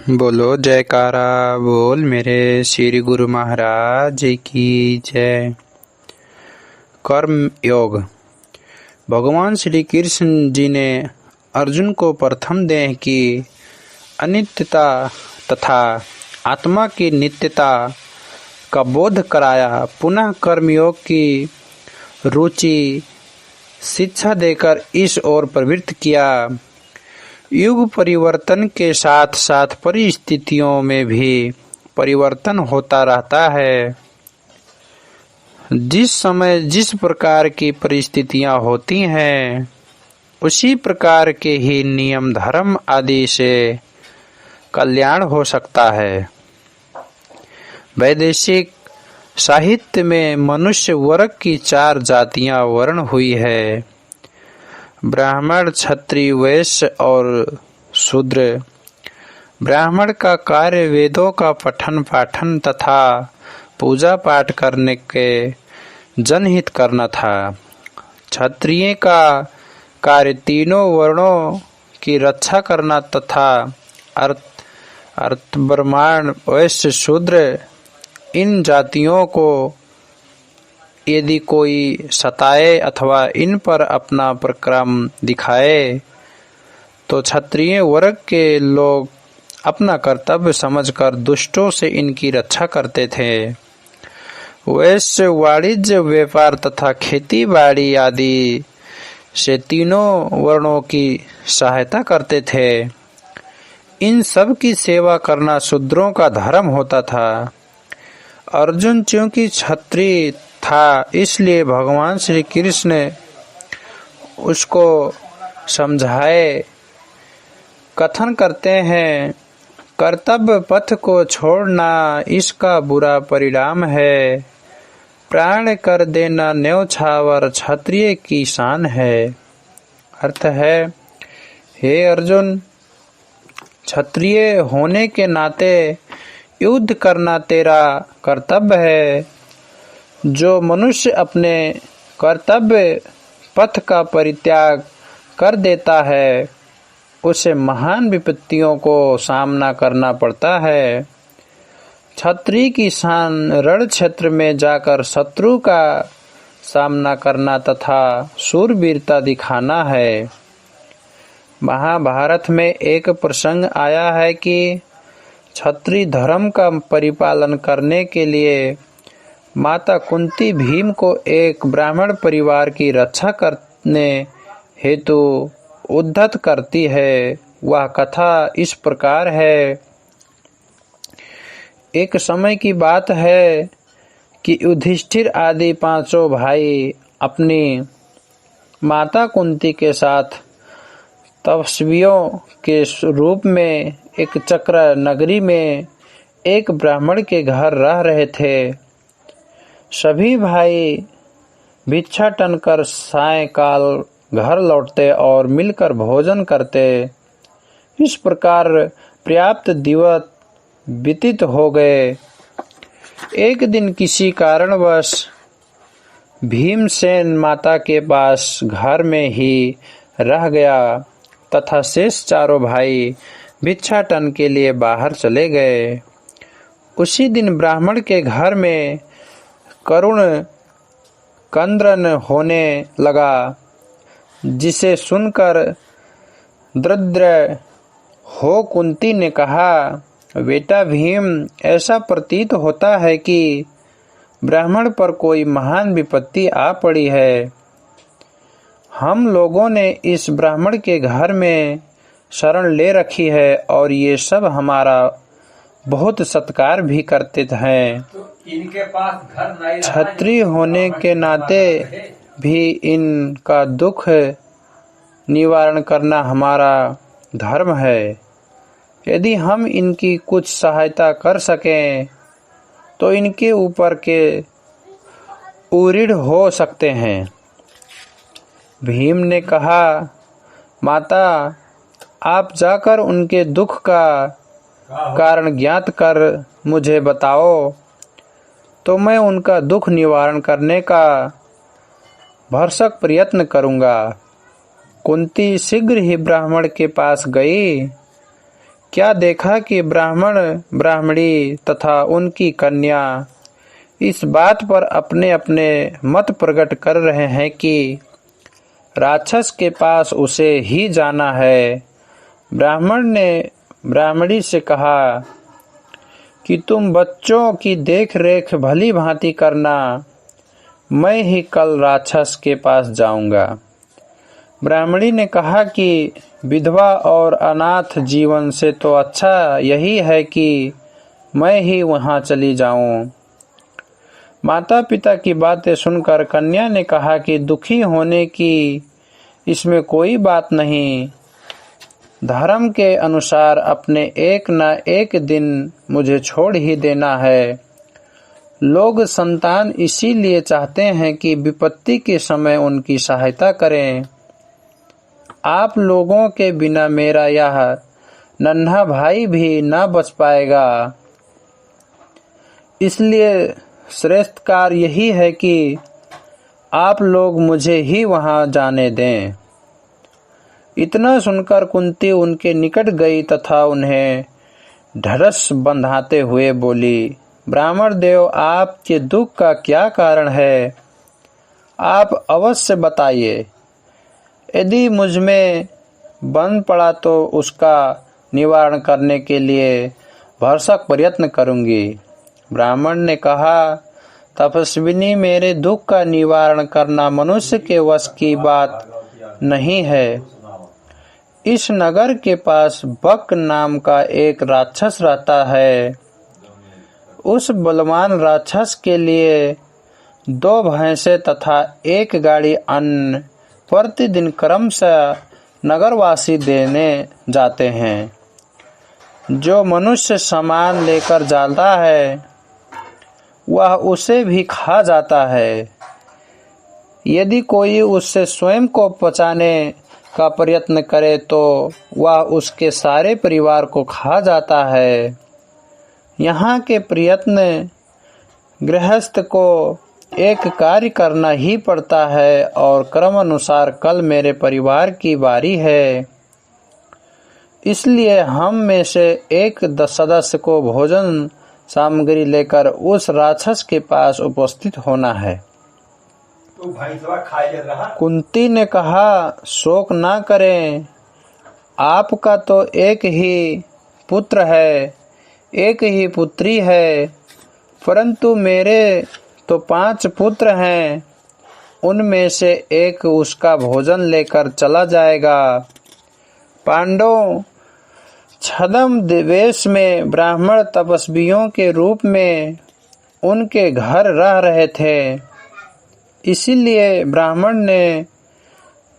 बोलो जयकारा बोल मेरे श्री गुरु महाराज जी की जय। कर्म योग। भगवान श्री कृष्ण जी ने अर्जुन को प्रथम देह की अनित्यता तथा आत्मा की नित्यता का बोध कराया। पुनः कर्मयोग की रुचि शिक्षा देकर इस ओर प्रवृत्त किया। युग परिवर्तन के साथ साथ परिस्थितियों में भी परिवर्तन होता रहता है। जिस समय जिस प्रकार की परिस्थितियां होती हैं, उसी प्रकार के ही नियम धर्म आदि से कल्याण हो सकता है। वैदेशिक साहित्य में मनुष्य वर्ग की 4 जातियां वर्ण हुई है: ब्राह्मण, क्षत्रिय, वैश्य और शूद्र। ब्राह्मण का कार्य वेदों का पठन पाठन तथा पूजा पाठ करने के जनहित करना था। क्षत्रिय का कार्य तीनों वर्णों की रक्षा करना तथा अर्थ ब्राह्मण, वैश्य, शूद्र इन जातियों को यदि कोई सताए अथवा इन पर अपना पराक्रम दिखाए तो क्षत्रिय वर्ग के लोग अपना कर्तव्य समझकर दुष्टों से इनकी रक्षा करते थे। वैश्य वाणिज्य व्यापार तथा खेती बाड़ी आदि से तीनों वर्णों की सहायता करते थे। इन सब की सेवा करना शूद्रों का धर्म होता था। अर्जुन चूंकि क्षत्रिय था, इसलिए भगवान श्री कृष्ण ने उसको समझाए। कथन करते हैं, कर्तव्य पथ को छोड़ना इसका बुरा परिणाम है। प्राण कर देना न्यौछावर क्षत्रिय की शान है। अर्थ है, हे अर्जुन, क्षत्रिय होने के नाते युद्ध करना तेरा कर्तव्य है। जो मनुष्य अपने कर्तव्य पथ का परित्याग कर देता है, उसे महान विपत्तियों को सामना करना पड़ता है। क्षत्रिय की शान रण क्षेत्र में जाकर शत्रु का सामना करना तथा शूरवीरता दिखाना है। महाभारत में एक प्रसंग आया है कि क्षत्रिय धर्म का परिपालन करने के लिए माता कुंती भीम को एक ब्राह्मण परिवार की रक्षा करने हेतु उद्धत करती है। वह कथा इस प्रकार है। एक समय की बात है कि युधिष्ठिर आदि 5 भाई अपनी माता कुंती के साथ तपस्वियों के रूप में एक चक्र नगरी में एक ब्राह्मण के घर रह रहे थे। सभी भाई भिक्षाटन कर सायंकाल घर लौटते और मिलकर भोजन करते। इस प्रकार पर्याप्त दिवस व्यतीत हो गए। एक दिन किसी कारणवश भीमसेन माता के पास घर में ही रह गया तथा शेष 4 भाई भिक्षाटन के लिए बाहर चले गए। उसी दिन ब्राह्मण के घर में करुण क्रंदन होने लगा, जिसे सुनकर दृढ़ हो कुंती ने कहा, बेटा भीम, ऐसा प्रतीत होता है कि ब्राह्मण पर कोई महान विपत्ति आ पड़ी है। हम लोगों ने इस ब्राह्मण के घर में शरण ले रखी है और ये सब हमारा बहुत सत्कार भी करते हैं। तो इनके पास घर नहीं रहा। क्षत्रिय होने के नाते भी इनका दुख निवारण करना हमारा धर्म है। यदि हम इनकी कुछ सहायता कर सकें तो इनके ऊपर के उरीढ़ हो सकते हैं। भीम ने कहा, माता, आप जाकर उनके दुख का कारण ज्ञात कर मुझे बताओ, तो मैं उनका दुख निवारण करने का भरसक प्रयत्न करूंगा। कुंती शीघ्र ही ब्राह्मण के पास गई। क्या देखा कि ब्राह्मण ब्राह्मणी तथा उनकी कन्या इस बात पर अपने अपने मत प्रकट कर रहे हैं कि राक्षस के पास उसे ही जाना है। ब्राह्मण ने ब्राह्मणी से कहा कि तुम बच्चों की देख रेख भली भांति करना, मैं ही कल राक्षस के पास जाऊंगा। ब्राह्मणी ने कहा कि विधवा और अनाथ जीवन से तो अच्छा यही है कि मैं ही वहां चली जाऊं। माता पिता की बातें सुनकर कन्या ने कहा कि दुखी होने की इसमें कोई बात नहीं। धर्म के अनुसार अपने एक न एक दिन मुझे छोड़ ही देना है। लोग संतान इसीलिए चाहते हैं कि विपत्ति के समय उनकी सहायता करें। आप लोगों के बिना मेरा यह नन्हा भाई भी न बच पाएगा। इसलिए श्रेष्ठ कार्य यही है कि आप लोग मुझे ही वहां जाने दें। इतना सुनकर कुंती उनके निकट गई तथा उन्हें ढरस बंधाते हुए बोली, ब्राह्मण देव, आपके दुख का क्या कारण है? आप अवश्य बताइए। यदि मुझ में बन पड़ा तो उसका निवारण करने के लिए भरसक प्रयत्न करूंगी। ब्राह्मण ने कहा, तपस्विनी, मेरे दुख का निवारण करना मनुष्य के वश की बात नहीं है। इस नगर के पास बक नाम का एक राक्षस रहता है। उस बलवान राक्षस के लिए 2 भैंसे तथा 1 गाड़ी अन्न प्रतिदिन क्रमशः नगरवासी देने जाते हैं। जो मनुष्य सामान लेकर जाता है वह उसे भी खा जाता है। यदि कोई उससे स्वयं को बचाने का प्रयत्न करे तो वह उसके सारे परिवार को खा जाता है। यहाँ के प्रयत्न गृहस्थ को एक कार्य करना ही पड़ता है और क्रम अनुसार कल मेरे परिवार की बारी है। इसलिए हम में से एक सदस्य को भोजन सामग्री लेकर उस राक्षस के पास उपस्थित होना है। तो भाई खाए रहा। कुंती ने कहा, शोक ना करें। आपका तो एक ही पुत्र है, एक ही पुत्री है, परंतु मेरे तो 5 पुत्र हैं। उनमें से एक उसका भोजन लेकर चला जाएगा। पांडव छद्म देश में ब्राह्मण तपस्वियों के रूप में उनके घर रह रहे थे। इसीलिए ब्राह्मण ने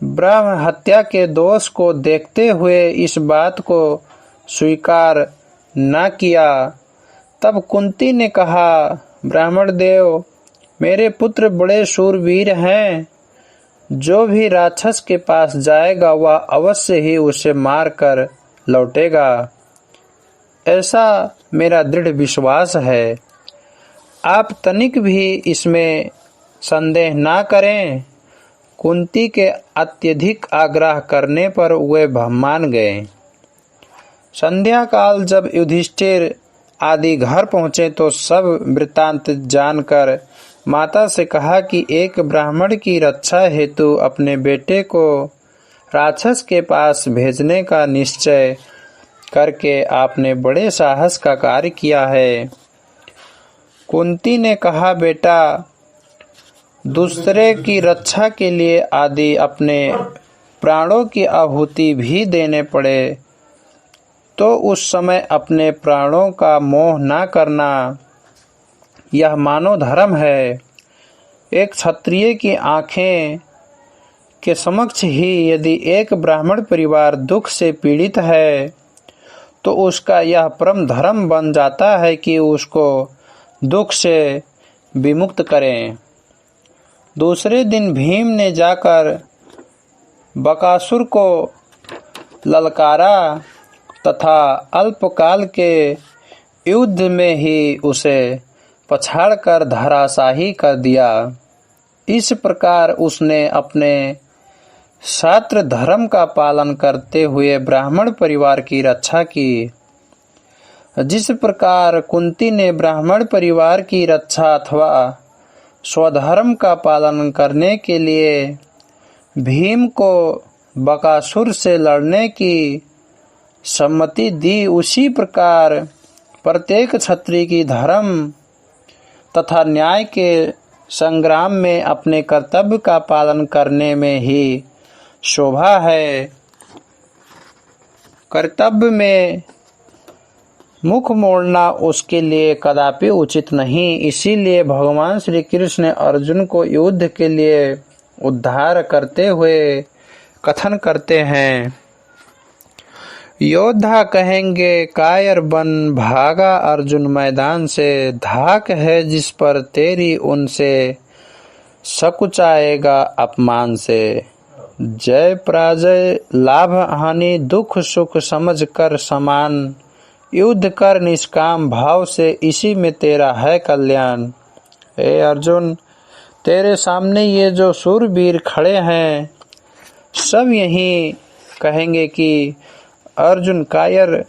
ब्रह्म हत्या के दोष को देखते हुए इस बात को स्वीकार न किया। तब कुंती ने कहा, ब्राह्मण देव, मेरे पुत्र बड़े शूरवीर हैं। जो भी राक्षस के पास जाएगा वह अवश्य ही उसे मारकर लौटेगा, ऐसा मेरा दृढ़ विश्वास है। आप तनिक भी इसमें संदेह ना करें। कुंती के अत्यधिक आग्रह करने पर वे मान गए। संध्या काल जब युधिष्ठिर आदि घर पहुँचे तो सब वृत्तांत जानकर माता से कहा कि एक ब्राह्मण की रक्षा हेतु अपने बेटे को राक्षस के पास भेजने का निश्चय करके आपने बड़े साहस का कार्य किया है। कुंती ने कहा, बेटा, दूसरे की रक्षा के लिए आदि अपने प्राणों की आहुति भी देने पड़े तो उस समय अपने प्राणों का मोह न करना, यह मानव धर्म है। एक क्षत्रिय की आंखें के समक्ष ही यदि एक ब्राह्मण परिवार दुख से पीड़ित है तो उसका यह परम धर्म बन जाता है कि उसको दुख से विमुक्त करें। दूसरे दिन भीम ने जाकर बकासुर को ललकारा तथा अल्पकाल के युद्ध में ही उसे पछाड़कर धराशाही कर दिया। इस प्रकार उसने अपने छात्र धर्म का पालन करते हुए ब्राह्मण परिवार की रक्षा की। जिस प्रकार कुंती ने ब्राह्मण परिवार की रक्षा अथवा स्वधर्म का पालन करने के लिए भीम को बकासुर से लड़ने की सम्मति दी, उसी प्रकार प्रत्येक क्षत्रिय की धर्म तथा न्याय के संग्राम में अपने कर्तव्य का पालन करने में ही शोभा है। कर्तव्य में मुख मोड़ना उसके लिए कदापि उचित नहीं। इसीलिए भगवान श्री कृष्ण ने अर्जुन को युद्ध के लिए उद्धार करते हुए कथन करते हैं, योद्धा कहेंगे कायर बन भागा अर्जुन मैदान से, धाक है जिस पर तेरी उनसे सकुचाएगा अपमान से। जय पराजय लाभ हानि दुख सुख समझ कर समान, युद्ध कर निष्काम भाव से इसी में तेरा है कल्याण। हे अर्जुन, तेरे सामने ये जो शूरवीर खड़े हैं सब यही कहेंगे कि अर्जुन कायर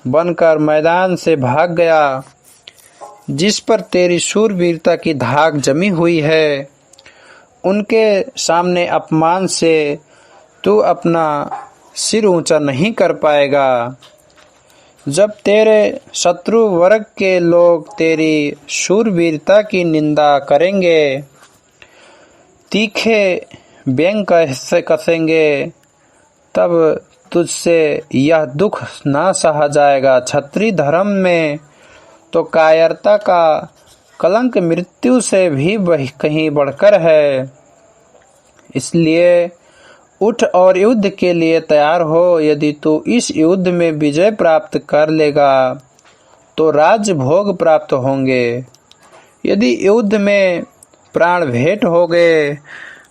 बनकर मैदान से भाग गया, जिस पर तेरी शूरवीरता की धाक जमी हुई है। उनके सामने अपमान से तू अपना सिर ऊंचा नहीं कर पाएगा। जब तेरे शत्रु वर्ग के लोग तेरी शूरवीरता की निंदा करेंगे, तीखे व्यंग कसेंगे, तब तुझसे यह दुख ना सहा जाएगा। क्षत्रिय धर्म में तो कायरता का कलंक मृत्यु से भी कहीं बढ़कर है। इसलिए उठ और युद्ध के लिए तैयार हो। यदि तू इस युद्ध में विजय प्राप्त कर लेगा तो राज्य भोग प्राप्त होंगे। यदि युद्ध में प्राण भेंट हो गए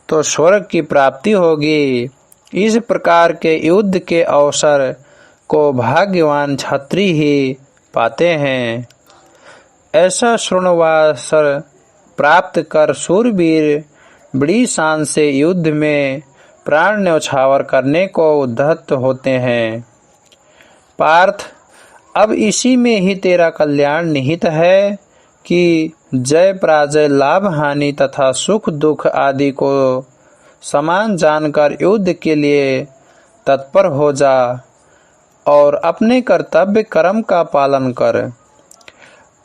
तो स्वर्ग की प्राप्ति होगी। इस प्रकार के युद्ध के अवसर को भाग्यवान क्षत्रिय ही पाते हैं। ऐसा शूरवासर प्राप्त कर शूरवीर बड़ी शान से युद्ध में प्राण न्यौछावर करने को उद्यत होते हैं। पार्थ, अब इसी में ही तेरा कल्याण निहित है कि जय पराजय लाभ हानि तथा सुख दुख आदि को समान जानकर युद्ध के लिए तत्पर हो जा और अपने कर्तव्य कर्म का पालन कर।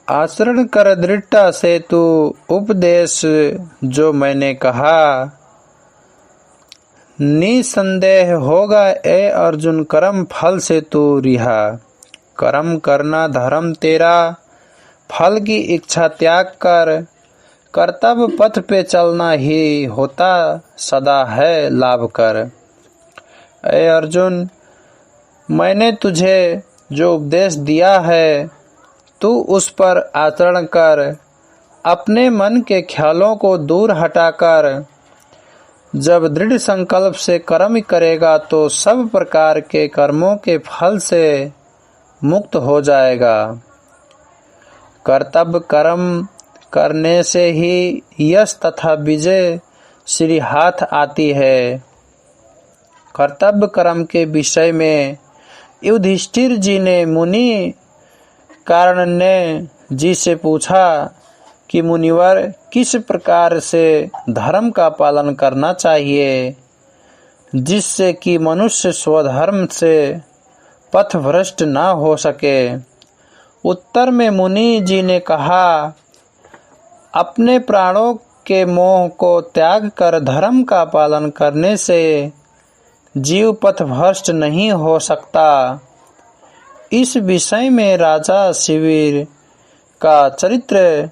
आचरण कर दृढ़ता से तू उपदेश जो मैंने कहा, निसंदेह होगा ए अर्जुन कर्म फल से तू रिहा। कर्म करना धर्म तेरा, फल की इच्छा त्याग कर, कर्तव्य पथ पे चलना ही होता सदा है लाभ कर। ए अर्जुन, मैंने तुझे जो उपदेश दिया है तू उस पर आचरण कर। अपने मन के ख्यालों को दूर हटाकर जब दृढ़ संकल्प से कर्म करेगा तो सब प्रकार के कर्मों के फल से मुक्त हो जाएगा। कर्तव्य कर्म करने से ही यश तथा विजय श्री हाथ आती है। कर्तव्य कर्म के विषय में युधिष्ठिर जी ने मुनि कारण्य जी से पूछा कि मुनिवर, किस प्रकार से धर्म का पालन करना चाहिए जिससे कि मनुष्य स्वधर्म से पथभ्रष्ट न हो सके। उत्तर में मुनि जी ने कहा, अपने प्राणों के मोह को त्याग कर धर्म का पालन करने से जीव पथभ्रष्ट नहीं हो सकता। इस विषय में राजा शिविर का चरित्र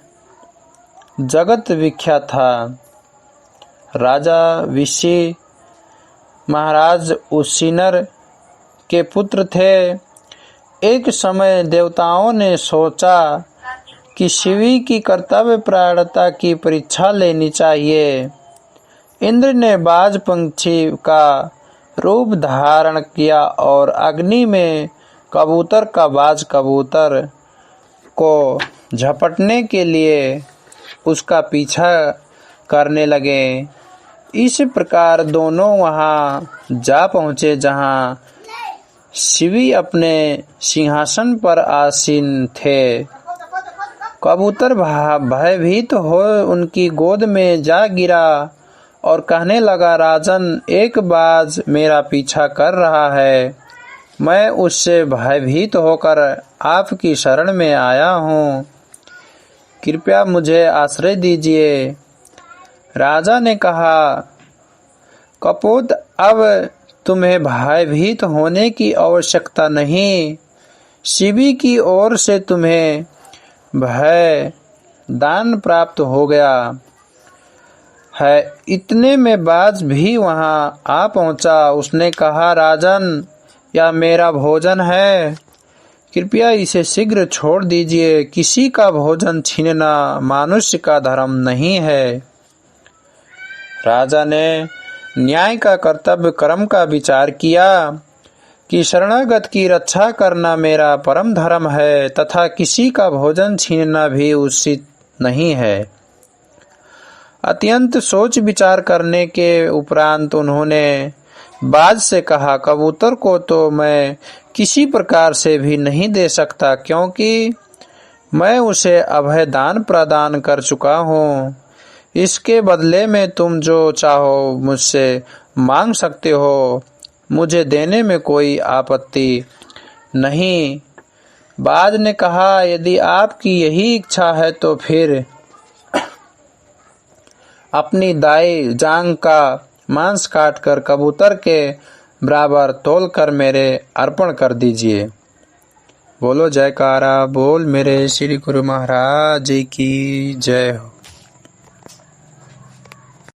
जगत विख्यात था। राजा विशी महाराज उसीनर के पुत्र थे। एक समय देवताओं ने सोचा कि शिवी की कर्तव्य परायणता की परीक्षा लेनी चाहिए। इंद्र ने बाज पंछी का रूप धारण किया और अग्नि में कबूतर का बाज कबूतर को झपटने के लिए उसका पीछा करने लगे। इस प्रकार दोनों वहां जा पहुंचे जहां शिवी अपने सिंहासन पर आसीन थे। कबूतर भयभीत हो उनकी गोद में जा गिरा और कहने लगा, राजन, एक बाज मेरा पीछा कर रहा है। मैं उससे भयभीत होकर आपकी शरण में आया हूँ, कृपया मुझे आश्रय दीजिए। राजा ने कहा, कपोत, अब तुम्हें भयभीत होने की आवश्यकता नहीं। शिवी की ओर से तुम्हें भय दान प्राप्त हो गया है। इतने में बाज भी वहां आ पहुंचा। उसने कहा, राजन, यह मेरा भोजन है, कृपया इसे शीघ्र छोड़ दीजिए। किसी का भोजन छीनना मनुष्य का धर्म नहीं है। राजा ने न्याय का कर्तव्य कर्म का विचार किया कि शरणागत की रक्षा करना मेरा परम धर्म है तथा किसी का भोजन छीनना भी उचित नहीं है। अत्यंत सोच विचार करने के उपरांत उन्होंने बाज से कहा, कबूतर को तो मैं किसी प्रकार से भी नहीं दे सकता, क्योंकि मैं उसे अभय दान प्रदान कर चुका हूँ। इसके बदले में तुम जो चाहो मुझसे मांग सकते हो, मुझे देने में कोई आपत्ति नहीं। बाज ने कहा, यदि आपकी यही इच्छा है तो फिर अपनी दाई जांघ का मांस काटकर कबूतर के बराबर तोलकर मेरे अर्पण कर दीजिए। बोलो जयकारा बोल मेरे श्री गुरु महाराज की जय हो।